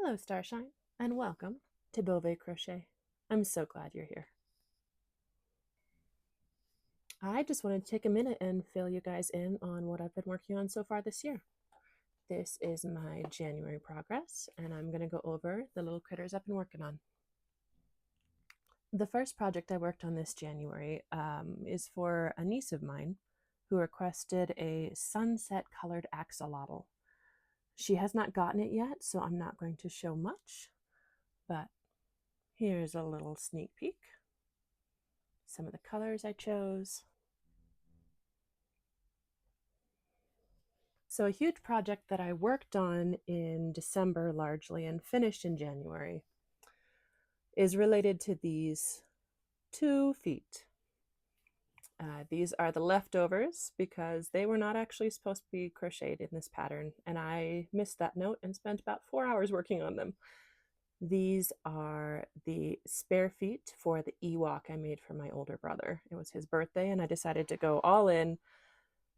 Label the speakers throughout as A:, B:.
A: Hello, Starshine, and welcome to Beauvais Crochet. I'm so glad you're here. I just wanted to take a minute and fill you guys in on what I've been working on so far this year. This is my January progress, and I'm going to go over the little critters I've been working on. The first project I worked on this January is for a niece of mine who requested a sunset colored axolotl. She has not gotten it yet, so I'm not going to show much, but here's a little sneak peek. Some of the colors I chose. So a huge project that I worked on in December largely and finished in January is related to these 2 feet. These are the leftovers because they were not actually supposed to be crocheted in this pattern, and I missed that note and spent about 4 hours working on them. These are the spare feet for the Ewok I made for my older brother. It was his birthday, and I decided to go all in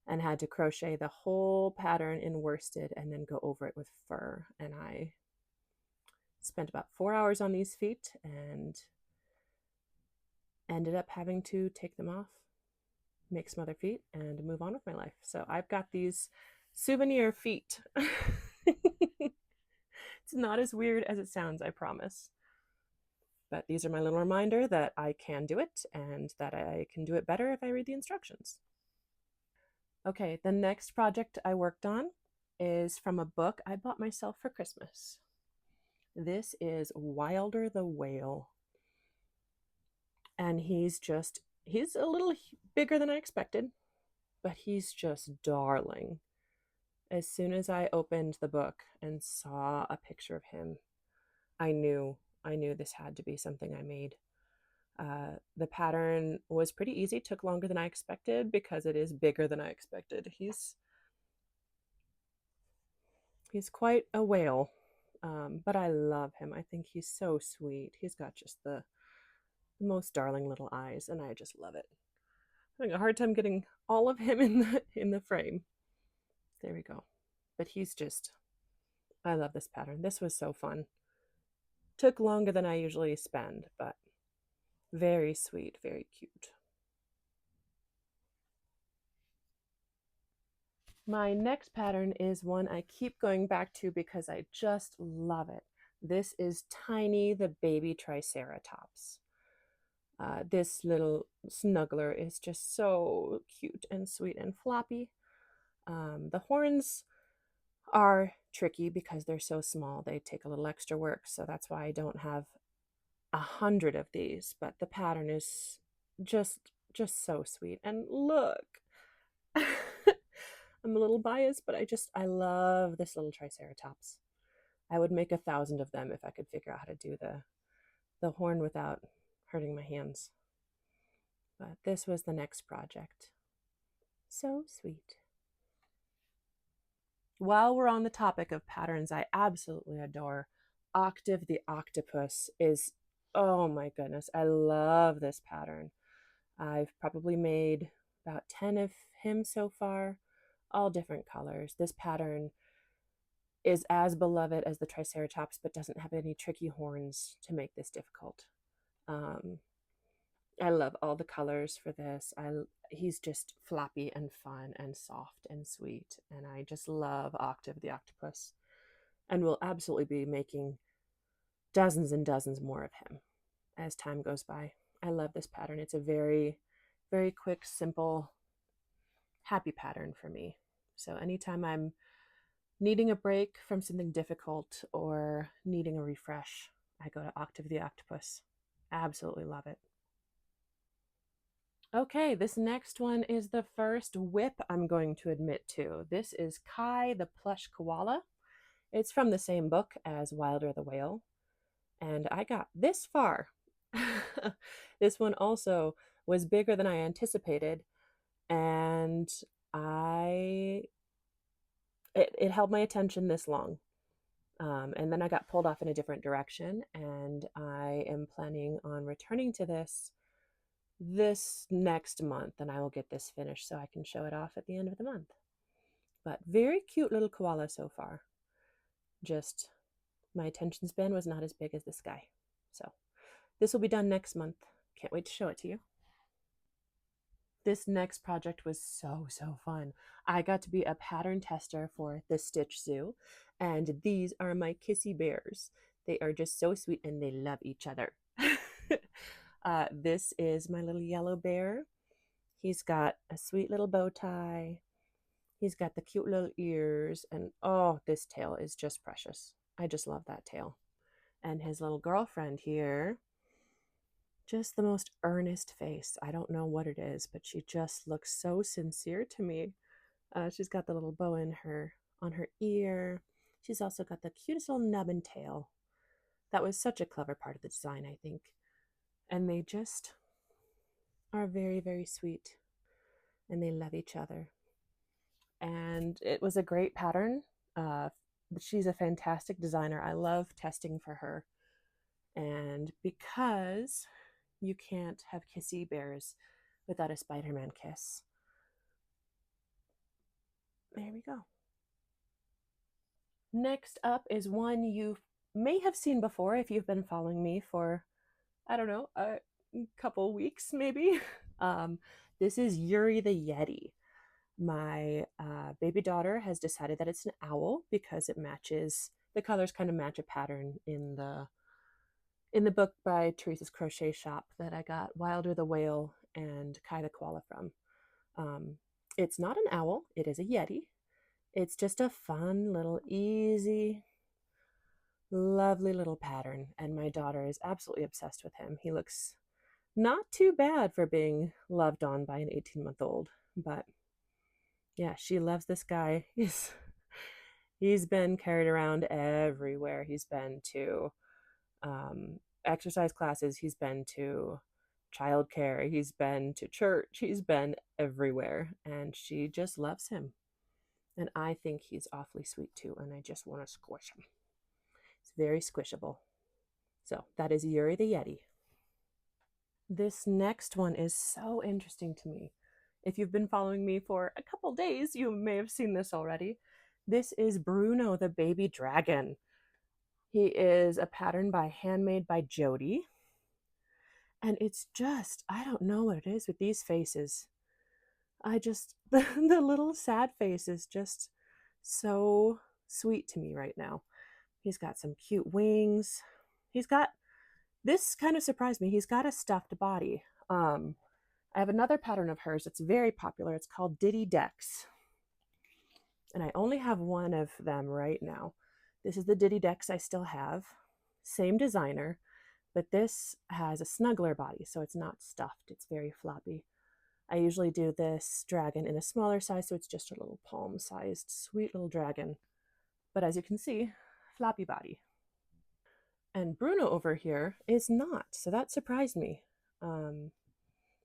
A: and had to crochet the whole pattern in worsted and then go over it with fur. And I spent about 4 hours on these feet and ended up having to take them off, make some other feet, and move on with my life. So I've got these souvenir feet. It's not as weird as it sounds, I promise. But these are my little reminder that I can do it and that I can do it better if I read the instructions. Okay, the next project I worked on is from a book I bought myself for Christmas. This is Wilder the Whale. And he's a little bigger than I expected, but he's just darling. As soon as I opened the book and saw a picture of him, I knew this had to be something I made. The pattern was pretty easy, took longer than I expected because it is bigger than I expected. He's quite a whale, but I love him. I think he's so sweet. He's got just the most darling little eyes, and I just love it. I'm having a hard time getting all of him in the frame. There we go. But I love this pattern. This was so fun. Took longer than I usually spend, but very sweet, very cute. My next pattern is one I keep going back to because I just love it. This is Tiny the Baby Triceratops. This little snuggler is just so cute and sweet and floppy. The horns are tricky because they're so small. They take a little extra work, so that's why I don't have 100 of these, but the pattern is just so sweet. And look, I'm a little biased, but I love this little Triceratops. I would make 1,000 of them if I could figure out how to do the horn without hurting my hands. But this was the next project. So sweet. While we're on the topic of patterns I absolutely adore, Octave the Octopus is, oh my goodness, I love this pattern. I've probably made about 10 of him so far, all different colors. This pattern is as beloved as the Triceratops, but doesn't have any tricky horns to make this difficult. I love all the colors for this. He's just floppy and fun and soft and sweet, and I just love Octave the Octopus, and will absolutely be making dozens and dozens more of him as time goes by. I love this pattern. It's a very, very quick, simple, happy pattern for me. So anytime I'm needing a break from something difficult or needing a refresh, I go to Octave the Octopus. Absolutely love it. Okay, this next one is the first whip I'm going to admit to. This is Kai the Plush Koala. It's from the same book as Wilder the Whale, and I got this far. This one also was bigger than I anticipated, and it held my attention this long. And then I got pulled off in a different direction, and I am planning on returning to this next month, and I will get this finished so I can show it off at the end of the month. But very cute little koala so far. Just My attention span was not as big as this guy. So this will be done next month. Can't wait to show it to you. This next project was so fun. I got to be a pattern tester for the Stitch Zoo, and these are my kissy bears. They are just so sweet and they love each other. This is my little yellow bear. He's got a sweet little bow tie. He's got the cute little ears, and oh, this tail is just precious. I just love that tail. And his little girlfriend here, just the most earnest face. I don't know what it is, but she just looks so sincere to me. She's got the little bow in her on her ear. She's also got the cutest little nub and tail. That was such a clever part of the design, I think. And they just are very sweet, and they love each other. And it was a great pattern. She's a fantastic designer. I love testing for her. And because you can't have kissy bears without a Spider-Man kiss, there we go. Next up is one you may have seen before if you've been following me for, I don't know, a couple weeks maybe. This is Yuri the Yeti. My baby daughter has decided that it's an owl because it matches, the colors kind of match a pattern in the book by Teresa's Crochet Shop that I got Wilder the Whale and Kai the Koala from. It's not an owl, it is a Yeti. It's just a fun little easy, lovely little pattern, and my daughter is absolutely obsessed with him. He looks not too bad for being loved on by an 18-month-old, but yeah, she loves this guy. He's been carried around everywhere. He's been to exercise classes, he's been to childcare, he's been to church, he's been everywhere, and she just loves him. And I think he's awfully sweet too, and I just want to squish him. It's very squishable. So that is Yuri the Yeti. This next one is so interesting to me. If you've been following me for a couple days, you may have seen this already. This is Bruno the baby dragon. He is a pattern by Handmade by Jodie. And it's just, I don't know what it is with these faces. The little sad face is just so sweet to me right now. He's got some cute wings. This kind of surprised me. He's got a stuffed body. I have another pattern of hers that's very popular. It's called Diddy Decks. And I only have one of them right now. This is the Diddy Decks I still have. Same designer, but this has a snuggler body, so it's not stuffed. It's very floppy. I usually do this dragon in a smaller size, so it's just a little palm-sized, sweet little dragon. But as you can see, floppy body. And Bruno over here is not, so that surprised me.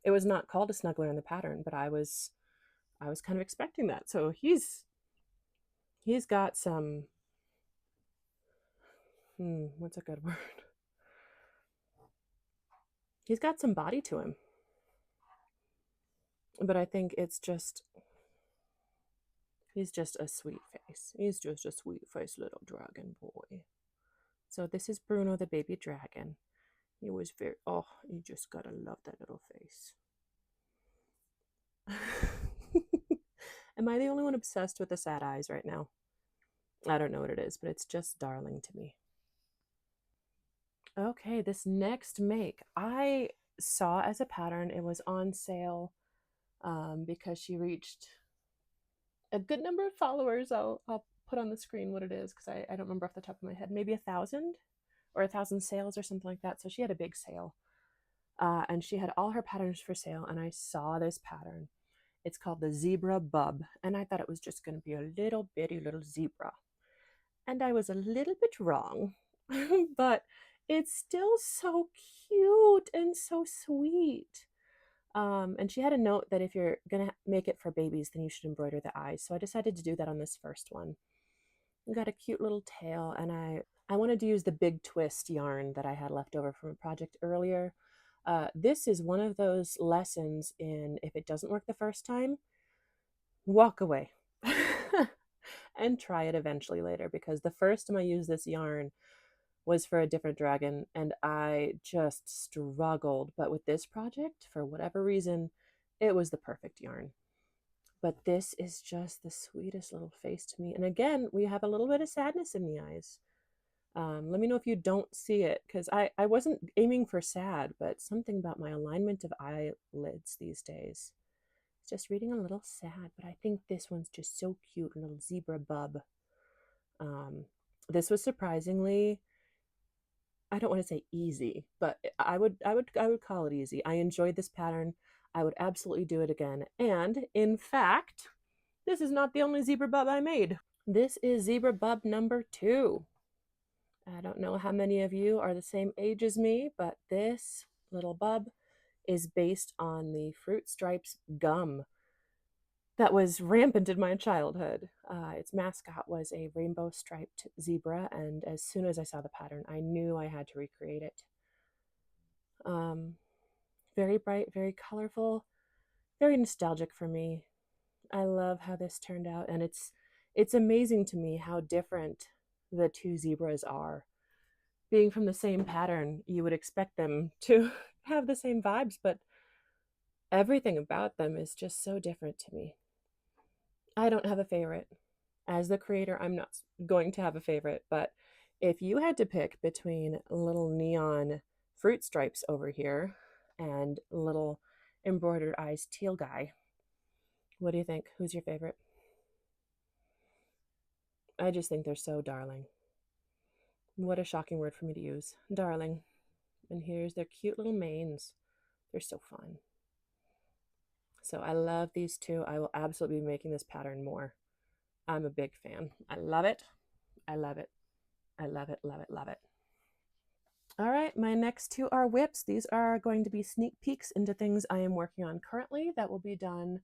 A: It was not called a snuggler in the pattern, but I was kind of expecting that. So he's got some, what's a good word? He's got some body to him. But I think he's just a sweet face. He's just a sweet face little dragon boy. So this is Bruno the baby dragon. He was very, oh, you just gotta love that little face. Am I the only one obsessed with the sad eyes right now? I don't know what it is, but it's just darling to me. Okay, this next make I saw as a pattern. It was on sale because she reached a good number of followers. I'll put on the screen what it is because I don't remember off the top of my head. Maybe 1,000 or 1,000 sales or something like that. So she had a big sale. And she had all her patterns for sale, and I saw this pattern. It's called the Zebra Bub, and I thought it was just going to be a little bitty little zebra. And I was a little bit wrong, but it's still so cute and so sweet. And she had a note that if you're going to make it for babies, then you should embroider the eyes. So I decided to do that on this first one. I got a cute little tail, and I wanted to use the Big Twist yarn that I had left over from a project earlier. This is one of those lessons in if it doesn't work the first time, walk away. and try it eventually later, because the first time I used this yarn was for a different dragon and I just struggled. But with this project, for whatever reason, it was the perfect yarn. But this is just the sweetest little face to me. And again, we have a little bit of sadness in the eyes. Let me know if you don't see it, because I wasn't aiming for sad, but something about my alignment of eyelids these days. It's just reading a little sad, but I think this one's just so cute, a little zebra bub. This was surprisingly, I don't want to say easy, but I would call it easy. I enjoyed this pattern. I would absolutely do it again. And in fact, this is not the only zebra bub I made. This is zebra bub number 2. I don't know how many of you are the same age as me, but this little bub is based on the Fruit Stripes gum that was rampant in my childhood. Its mascot was a rainbow striped zebra, and as soon as I saw the pattern, I knew I had to recreate it. Very bright, very colorful, very nostalgic for me. I love how this turned out, and it's amazing to me how different the two zebras are. Being from the same pattern, you would expect them to have the same vibes, but everything about them is just so different to me. I don't have a favorite. As the creator, I'm not going to have a favorite, but if you had to pick between little neon fruit stripes over here and little embroidered eyes teal guy, what do you think? Who's your favorite? I just think they're so darling. What a shocking word for me to use. Darling. And here's their cute little manes. They're so fun. So I love these two. I will absolutely be making this pattern more. I'm a big fan. I love it. I love it. I love it, love it, love it. All right, my next two are whips. These are going to be sneak peeks into things I am working on currently that will be done,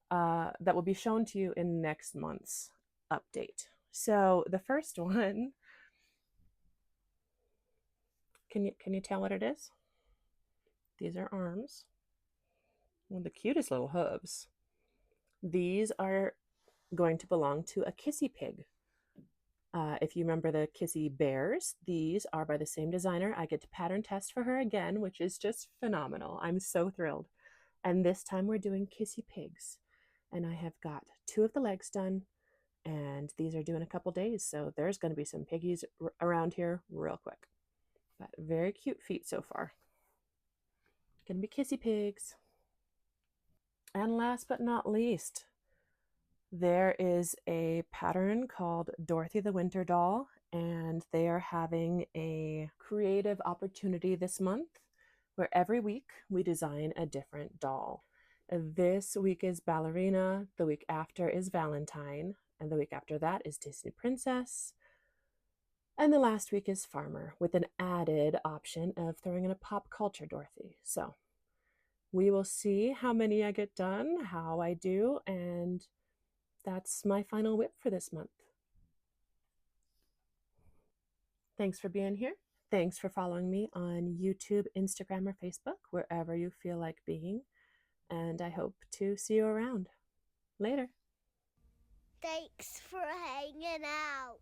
A: that will be shown to you in next month's update. So the first one, can you tell what it is? These are arms. One of the cutest little hooves. These are going to belong to a kissy pig. If you remember the kissy bears, these are by the same designer. I get to pattern test for her again, which is just phenomenal. I'm so thrilled. And this time we're doing kissy pigs. And I have got 2 of the legs done, and these are due in a couple days. So there's going to be some piggies around here real quick. But very cute feet so far. Gonna be kissy pigs. And last but not least, there is a pattern called Dorothy the Winter Doll, and they are having a creative opportunity this month where every week we design a different doll. This week is Ballerina, the week after is Valentine, and the week after that is Disney Princess, and the last week is Farmer, with an added option of throwing in a pop culture Dorothy. So we will see how many I get done, how I do, and that's my final whip for this month. Thanks for being here. Thanks for following me on YouTube, Instagram, or Facebook, wherever you feel like being. And I hope to see you around. Later.
B: Thanks for hanging out.